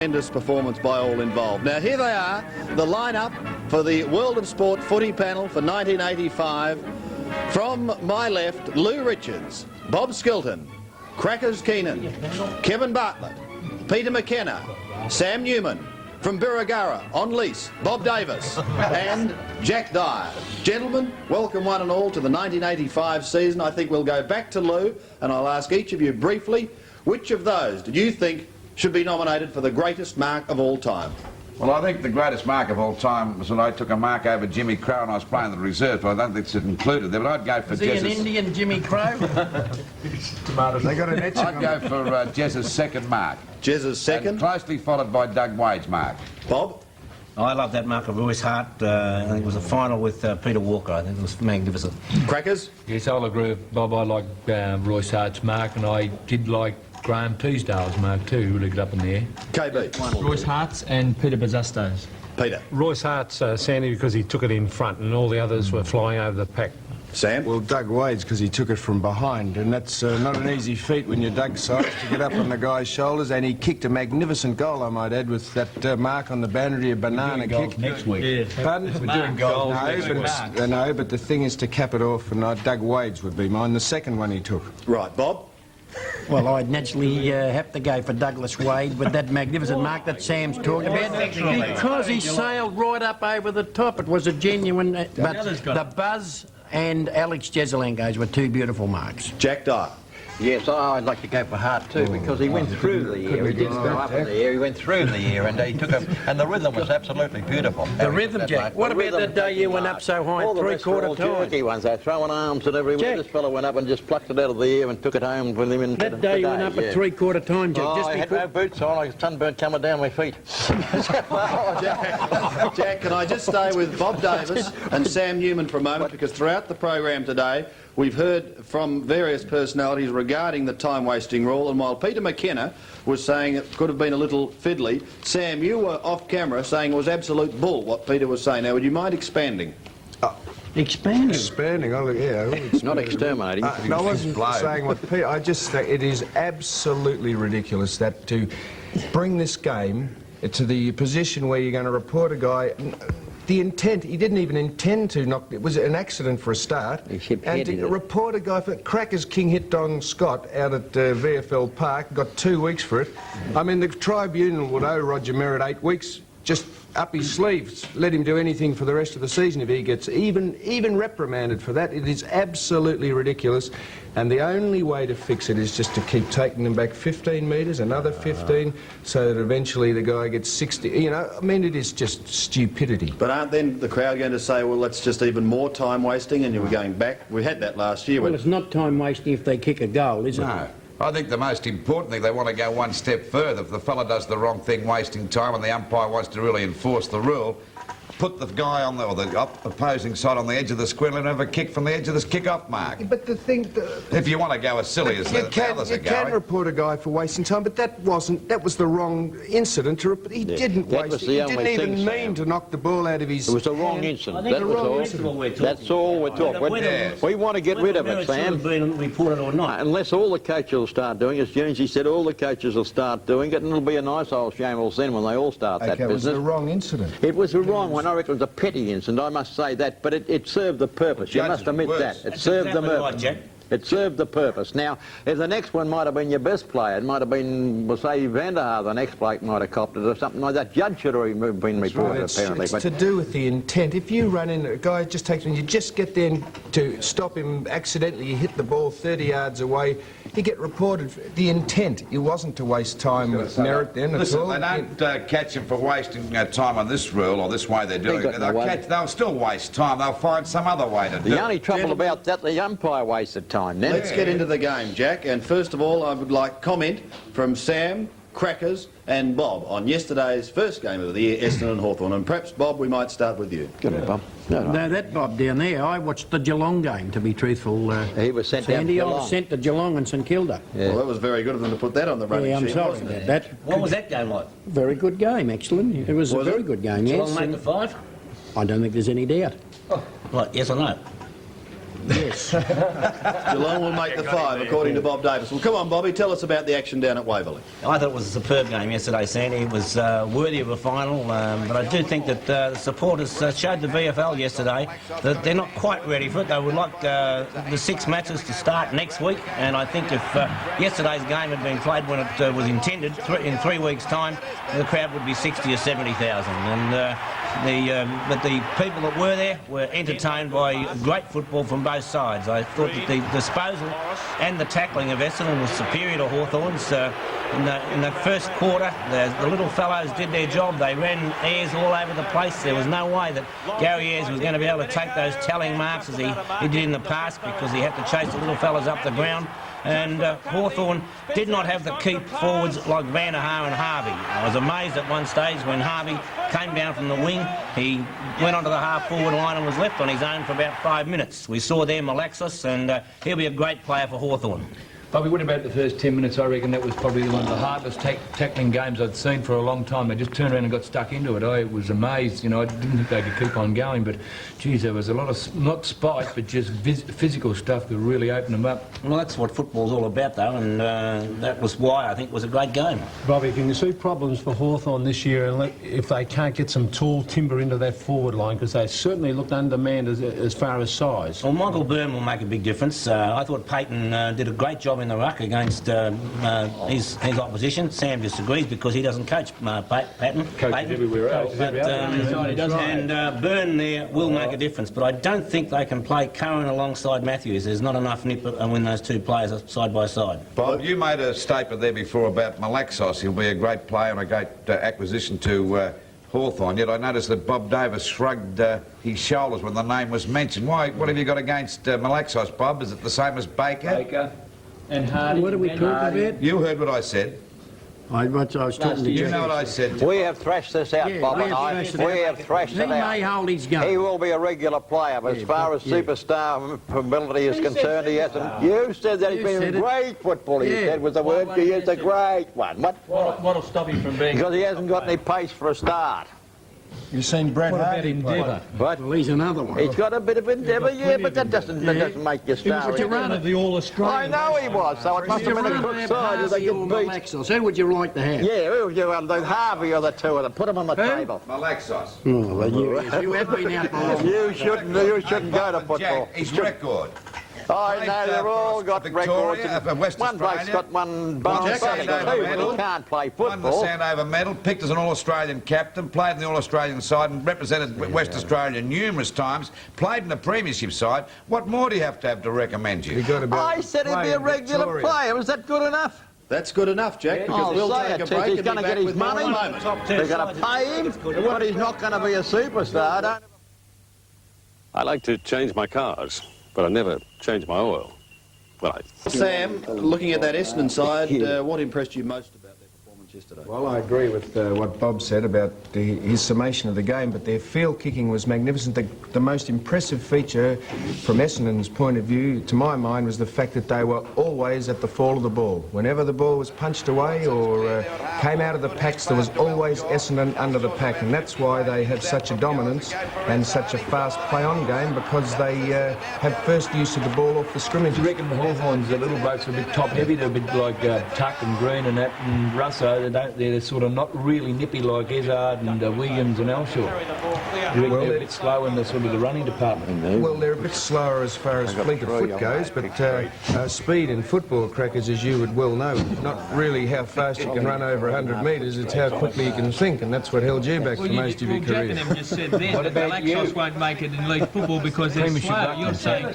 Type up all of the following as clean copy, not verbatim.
Tremendous performance by all involved. Now here they are, the lineup for the World of Sport footy panel for 1985. From my left, Lou Richards, Bob Skilton, Crackers Keenan, Kevin Bartlett, Peter McKenna, Sam Newman, from Birregurra, on lease, Bob Davis, and Jack Dyer. Gentlemen, welcome one and all to the 1985 season. I think we'll go back to Lou, and I'll ask each of you briefly, which of those did you think should be nominated for the greatest mark of all time? Well, I think the greatest mark of all time was when I took a mark over Jimmy Crow and I was playing the reserves, but I don't think it's included there. But I'd go for Jez's... Is he an Indian Jimmy Crow? They got an etching. I'd go for Jez's second mark. Jez's second? And closely followed by Doug Wade's mark. Bob? I love that mark of Royce Hart. I think it was a final with Peter Walker. I think it was magnificent. Crackers? Yes, I'll agree with Bob. I like Royce Hart's mark, and I did like Graham Teasdale's mark too, really got up in the air. KB? Royce Hart's and Peter Bazasto's. Peter? Royce Hart's, Sandy, because he took it in front and all the others were flying over the pack. Sam? Well, Doug Wade's because he took it from behind, and that's not an easy feat when you're Doug size to get up on the guy's shoulders, and he kicked a magnificent goal, I might add, with that mark on the boundary, a banana kick. Next week. Yeah. Pardon? We're doing goals No, but the thing is to cap it off, and Doug Wade's would be mine, the second one he took. Right, Bob? Well, I'd naturally have to go for Douglas Wade with that magnificent mark that Sam's talking about. Because he sailed right up over the top. It was a genuine... but the Buzz and Alex Jesselenko's were two beautiful marks. Jack Dyer? Yes, I'd like to go for Hart too, because he went through the air. He didn't go up in the air, he went through the air, and he took and the rhythm was absolutely beautiful. The rhythm, Jack. What about that day you went up so high at three-quarter time? Jerky ones, they're throwing arms and everywhere. This fellow went up and just plucked it out of the air and took it home with him. That day you went up at three-quarter time, Jack. I had no boots on, I was sunburnt coming down my feet. Jack, can I just stay with Bob Davis and Sam Newman for a moment, because throughout the program today we've heard from various personalities regarding the time-wasting rule, and while Peter McKenna was saying it could have been a little fiddly, Sam, you were off camera saying it was absolute bull what Peter was saying. Now, would you mind expanding? Expanding? Expanding, oh, yeah. Not exterminating. No, I wasn't saying what Peter... I just think it is absolutely ridiculous that to bring this game to the position where you're going to report a guy... The intent, he didn't even intend to knock... It was an accident for a start. And to report a guy for... Crackers King hit Don Scott out at VFL Park, got 2 weeks for it. I mean, the tribunal would owe Roger Merritt 8 weeks just up his sleeves. Let him do anything for the rest of the season if he gets even reprimanded for that. It is absolutely ridiculous. And the only way to fix it is just to keep taking them back 15 metres, another 15, so that eventually the guy gets 60. You know, I mean, it is just stupidity. But aren't then the crowd going to say, well, that's just even more time wasting, and you were going back? We had that last year. Well, it's not time wasting if they kick a goal, is it? No. I think the most important thing, they want to go one step further. If the fella does the wrong thing, wasting time, and the umpire wants to really enforce the rule, put the guy on the, or the opposing side on the edge of the square and have a kick from the edge of this kick-off mark. But the thing... If you want to go as silly as the others are going... You can report a guy for wasting time, but that was the wrong incident to report. He didn't waste it. He didn't even mean to knock the ball out of his It was the wrong incident. That's all we're talking. We want to get rid of it, Sam. Whether it should have been reported or not. Unless all the coaches will start doing it, as Jonesy said, all the coaches will start doing it, and it'll be a nice old shambles then when they all start that business. It was the wrong incident. It was the wrong one. I reckon it was a petty incident, I must say that, but it served the purpose. You must admit that. It served the purpose. It served the purpose. Now, if the next one might have been your best player, it might have been, we'll say, Vanderhaar, the next bloke might have copped it or something like that. Judge should have been reported, apparently. It's to do with the intent. If you run in, a guy just takes him, you just get there to stop him accidentally, you hit the ball 30 yards away, you get reported. The intent, it wasn't to waste time with Merritt then. Listen, they don't catch him for wasting time on this rule or this way they're doing it. They'll still waste time. They'll find some other way to do it. The only trouble about that, the umpire wasted time. Then. Let's get into the game, Jack. And first of all, I would like comment from Sam, Crackers and Bob on yesterday's first game of the year, Essendon and Hawthorn. And perhaps, Bob, we might start with you. Good on, Bob. No, that Bob down there, I watched the Geelong game, to be truthful. He was sent Sandy, down to I was sent to Geelong and St Kilda. Yeah. Well, that was very good of them to put that on the running Yeah, I'm sheet, sorry wasn't about it? that. What was that game like? Very good game, excellent. It was a very good game, yes. Geelong made the 5? I don't think there's any doubt. Oh, right, yes or no? Yes. Geelong will make the 5, according to Bob Davis. Well, come on, Bobby, tell us about the action down at Waverley. I thought it was a superb game yesterday, Sandy. It was worthy of a final, but I do think that the supporters showed the VFL yesterday that they're not quite ready for it. They would like the 6 matches to start next week, and I think if yesterday's game had been played when it was intended, in 3 weeks' time, the crowd would be 60 or 70,000. And but the people that were there were entertained by great football from both sides. I thought that the disposal and the tackling of Essendon was superior to Hawthorn's. In the first quarter, the little fellows did their job. They ran Ayres all over the place. There was no way that Gary Ayres was going to be able to take those telling marks as he did in the past, because he had to chase the little fellas up the ground. And Hawthorn did not have the keep forwards like Van der Haar and Harvey. I was amazed at one stage when Harvey came down from the wing. He went onto the half-forward line and was left on his own for about 5 minutes. We saw there Malaxis, and he'll be a great player for Hawthorn. Bobby, what about the first 10 minutes? I reckon that was probably one of the hardest tackling games I'd seen for a long time. They just turned around and got stuck into it. I was amazed, you know, I didn't think they could keep on going, but, geez, there was a lot of, not spite, but just physical stuff that really opened them up. Well, that's what football's all about, though, and that was why I think it was a great game. Bobby, can you see problems for Hawthorn this year if they can't get some tall timber into that forward line, because they certainly looked undermanned as far as size? Well, Michael Byrne will make a big difference. I thought Peyton did a great job in the ruck against his opposition. Sam disagrees because he doesn't coach Peyton. Coaches everywhere else. And Byrne there will make a difference, but I don't think they can play Curran alongside Matthews. There's not enough nip when those two players are side by side. Bob, you made a statement there before about Malaxis. He'll be a great player and a great acquisition to Hawthorn, yet I noticed that Bob Davis shrugged his shoulders when the name was mentioned. Why? What have you got against Malaxis, Bob? Is it the same as Baker? Baker and Hardy. What are we talking about? You heard what I said. I was talking to You Jeff. know what I said. We have thrashed this out, Yeah, Bob we and have I. thrashed it We out. have thrashed He it out. may hold his gun. He will be a regular player, but as far as superstar ability is concerned, he hasn't. You said that he's You been said a it. great footballer. You Yeah. said was the word you used, a great one. What'll stop him from being... Because he hasn't got any pace for a start. You've seen Brett Hardy play. But Well, he's another one. he's got a bit of endeavour, yeah, but that doesn't make you star. Would you run it? the All-Australian. I know he was, so it must have been a good side as they get beat. Malaxis. Who would you like to have? Yeah, who would you the Harvey or the two of them? Put them on the table. Malaxis. Oh, well, you have been out for long. You shouldn't go to football. Jack, his record. I know, they've all got Victoria, records. West One bloke's Australia. got one Won bone, the Sandover medal. he can't play Won the football. Sandover medal, picked as an All-Australian captain, played in the All-Australian side and represented West Australia numerous times, played in the premiership side. What more do you have to recommend you? You got to be I said he'd be a regular Victoria. player. Was that good enough? That's good enough, Jack, because I'll we'll say take a it, break he's and going be to get back his with more in a money. moment. They're going to pay him, but he's not going to be a superstar. Don't... I like to change my cars, but I never change my oil. Well, Sam, looking at that Essendon side, what impressed you most about their performance yesterday? Well, I agree with what Bob said about his summation of the game, but their field kicking was magnificent. The most impressive feature from Essendon's point of view, to my mind, was the fact that they were always at the fall of the ball. Whenever the ball was punched away or came out of the packs, there was always Essendon under the pack, and that's why they have such a dominance and such a fast play-on game, because they have first use of the ball off the scrimmage. Do you reckon Hawthorn's the little blokes are a bit top-heavy? They're a bit like Tuck and Green and that, and Russo. They're sort of not really nippy like Izzard and Williams and Elshaw. You reckon they're a bit slow in the sort of the running department? Well, they're a bit slower as far as fleet of foot goes, but speed in football, crackers, as you would well know, not really how fast you can run over 100 metres, it's how quickly you can think, and that's what held you back for most of your career. Jack and just said then that Malaxis won't make it in league football because they're slow.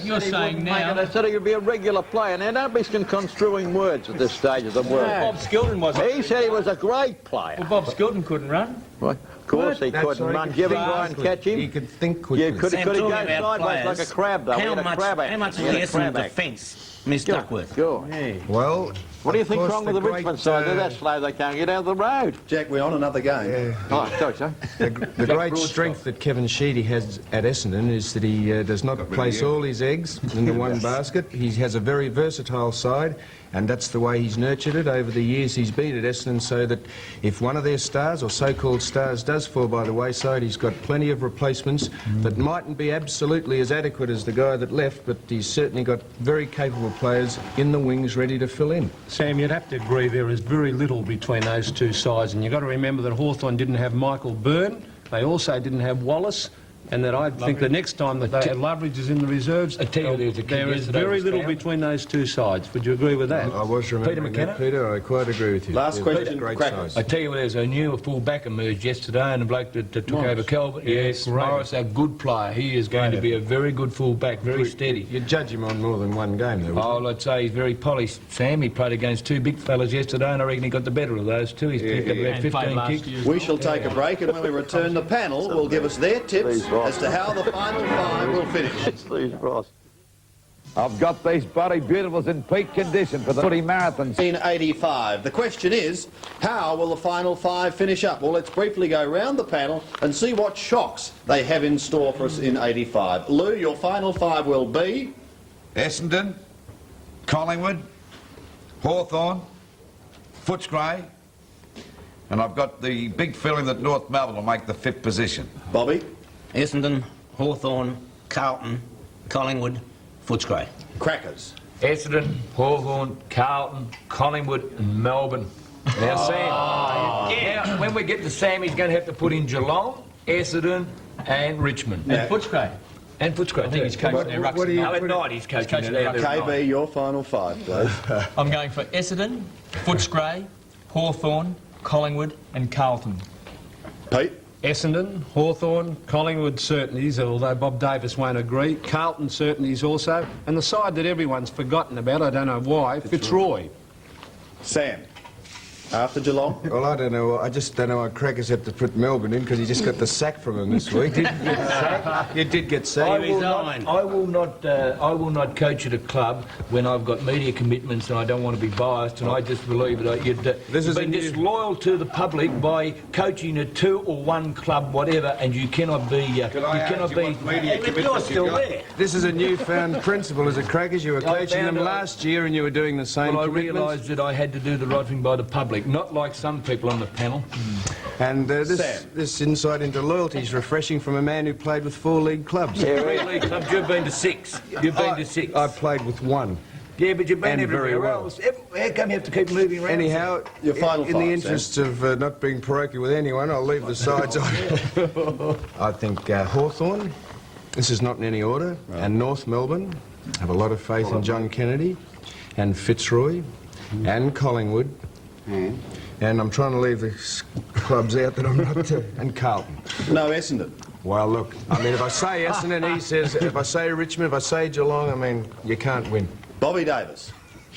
You're saying now... They said he would be a regular player. Now, don't be construing words at this stage of the world. Bob Skilton wasn't. He said he was a great player. Well, Bob Skilton couldn't run. Well, of course he couldn't run. Did you ever try and catch him? He could think Yeah, quickly. could he go talking about sideways like a crab, though? He had a crab act. How much He is had the a crab Essendon act. defence, Miss Duckworth? Sure. Well, What do you of think's course, wrong with the great, Richmond side? They're that slow they can't get out of the road. Jack, we're on another game. Oh, sorry, sir. The great strength that Kevin Sheedy has at Essendon is that he does not place all his eggs in the one basket. He has a very versatile side. And that's the way he's nurtured it over the years he's been at Essendon, so that if one of their stars, or so-called stars, does fall by the wayside, he's got plenty of replacements that mightn't be absolutely as adequate as the guy that left, but he's certainly got very capable players in the wings ready to fill in. Sam, you'd have to agree there is very little between those two sides, and you've got to remember that Hawthorn didn't have Michael Byrne, they also didn't have Wallace, and that I think the next time that Loveridge is in the reserves, I tell you, there is very little between those two sides. Would you agree with that? I was remembering that, Peter. I quite agree with you. Last question, great Crackers. I tell you what, there's a new full-back emerged yesterday, and a bloke that took over Kelvin. Yes, Morris, a good player. He is going to be a very good full-back, very steady. You judge him on more than one game, though. Oh, I'd say he's very polished. Sam, he played against two big fellas yesterday, and I reckon he got the better of those two. He's picked up about 15 kicks. We shall take a break, and when we return, the panel will give us their tips as to how the final five will finish. I've got these bloody beautifuls in peak condition for the footy marathon. 1985. The question is, how will the final five finish up? Well, let's briefly go round the panel and see what shocks they have in store for us in 85. Lou, your final five will be? Essendon, Collingwood, Hawthorn, Footscray, and I've got the big feeling that North Melbourne will make the 5th position. Bobby? Essendon, Hawthorn, Carlton, Collingwood, Footscray. Crackers? Essendon, Hawthorn, Carlton, Collingwood and Melbourne. Now, Sam, now, when we get to Sam, he's going to have to put in Geelong, Essendon and Richmond. And Footscray. And Footscray. I think he's coaching their rucks. No, at night he's coaching their rucks. KB, your final five, please. I'm going for Essendon, Footscray, Hawthorn, Collingwood and Carlton. Pete? Essendon, Hawthorn, Collingwood certainties, although Bob Davis won't agree. Carlton certainties also. And the side that everyone's forgotten about, I don't know why, Fitzroy. Sam? After Geelong? Well, I don't know. I just don't know why Crackers had to put Melbourne in, because he just got the sack from him this week. You did get sacked. I will not coach at a club when I've got media commitments and I don't want to be biased, and I just believe that you've been disloyal to the public by coaching at 2 or 1 club, whatever, and you cannot be. Media You're still there. This is a newfound principle, is it, Crackers? You were coaching them last year and you were doing the same Well, I commitments. realised that I had to do the right thing by the public, not like some people on the panel. And this insight into loyalty is refreshing from a man who played with 4 league clubs. 3 league clubs, you've been to 6. You've been to 6. I played with 1. Yeah, but you've been And very everywhere well. else. How come you have to keep moving around? Anyhow, Your final in five, the interests of not being parochial with anyone, I'll leave the sides on. I think Hawthorn, this is not in any order, and North Melbourne, have a lot of faith in John Kennedy, and Fitzroy, and Collingwood, and I'm trying to leave the clubs out that I'm not and Carlton. No Essendon? Well, look, I mean, if I say Essendon, he says, if I say Richmond, if I say Geelong, I mean, you can't win. Bobby Davis?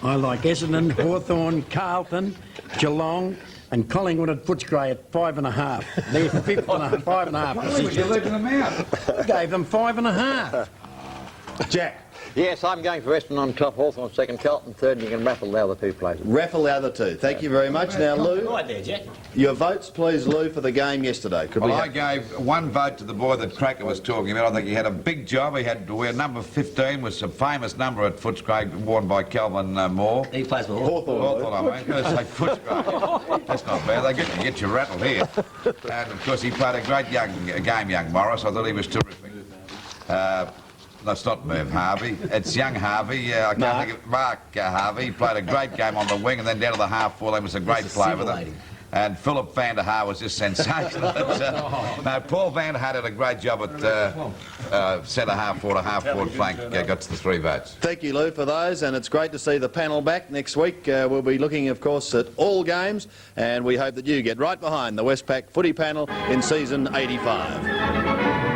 I like Essendon, Hawthorn, Carlton, Geelong and Collingwood at Footscray at 5.5. They're 5.5 positions. You're leaving them out. I gave them 5.5. Jack? Yes, I'm going for Essendon on top, Hawthorn second, Carlton third, and you can raffle the other 2 places. Raffle the other 2. Thank you very much. Now, Lou, Right there, Jack. your votes, please, Lou, for the game yesterday. Could Well, we I have... gave 1 vote to the boy that Cracker was talking about. I think he had a big job. He had to wear number 15, was a famous number at Footscray, worn by Calvin Moore. He plays for Hawthorn, I mean. Going to say Footscray. That's not bad. They get you rattled here. And, of course, he played a great game, young Morris. I thought he was terrific. That's not Merv Harvey. It's young Harvey. I can't think of Mark Harvey. He played a great game on the wing and then down to the half-full. He was a great player with them. And Philip van der Haar was just sensational. No, Paul van der Haar did a great job at centre half-forward, half-forward flank. Got to the 3 votes. Thank you, Lou, for those, and it's great to see the panel back next week. We'll be looking, of course, at all games, and we hope that you get right behind the Westpac footy panel in season 85.